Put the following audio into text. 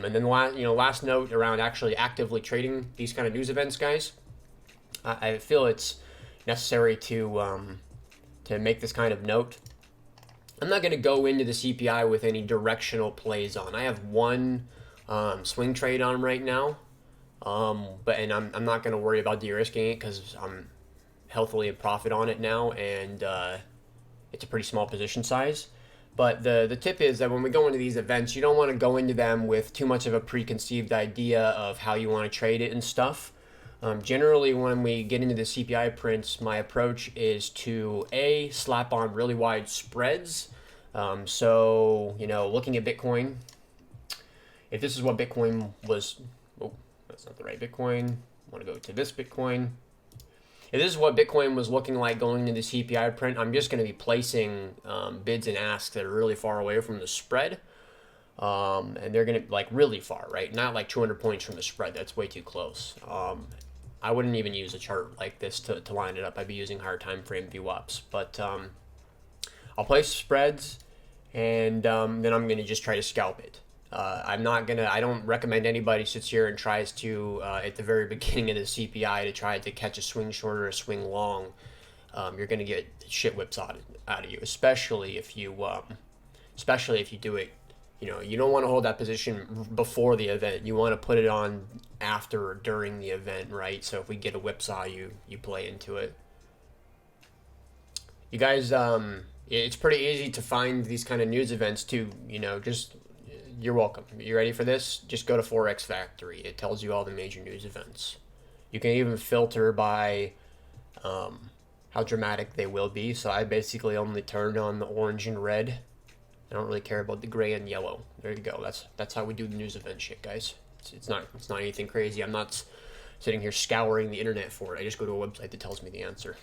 And then last note around actually actively trading these kind of news events, guys. I feel it's necessary to make this kind of note. I'm not going to go into the CPI with any directional plays on. I have one swing trade on right now, but I'm not going to worry about de-risking it because I'm healthily in profit on it now, and it's a pretty small position size. But the tip is that when we go into these events, you don't want to go into them with too much of a preconceived idea of how you want to trade it and stuff. Generally, when we get into the CPI prints, my approach is to slap on really wide spreads. So, looking at Bitcoin, if this is what Bitcoin was, oh, that's not the right Bitcoin. I want to go to this Bitcoin. If this is what Bitcoin was looking like going into the CPI print, I'm just going to be placing bids and asks that are really far away from the spread. And they're going to really far, right? Not like 200 points from the spread. That's way too close. I wouldn't even use a chart like this to line it up. I'd be using higher time frame VWAPs. But I'll place spreads, and then I'm going to just try to scalp it. I don't recommend anybody sits here and tries to, at the very beginning of the CPI, to try to catch a swing short or a swing long. You're going to get shit whips out of you, especially if you do it. You don't want to hold that position before the event. You want to put it on after or during the event, right? So if we get a whipsaw, you play into it. You guys, it's pretty easy to find these kind of news events too. You're welcome. You ready for this? Just go to Forex Factory. It tells you all the major news events. You can even filter by how dramatic they will be. So I basically only turned on the orange and red. I don't really care about the gray and yellow. There you go. That's how we do the news event shit, guys. It's not anything crazy. I'm not sitting here scouring the internet for it. I just go to a website that tells me the answer.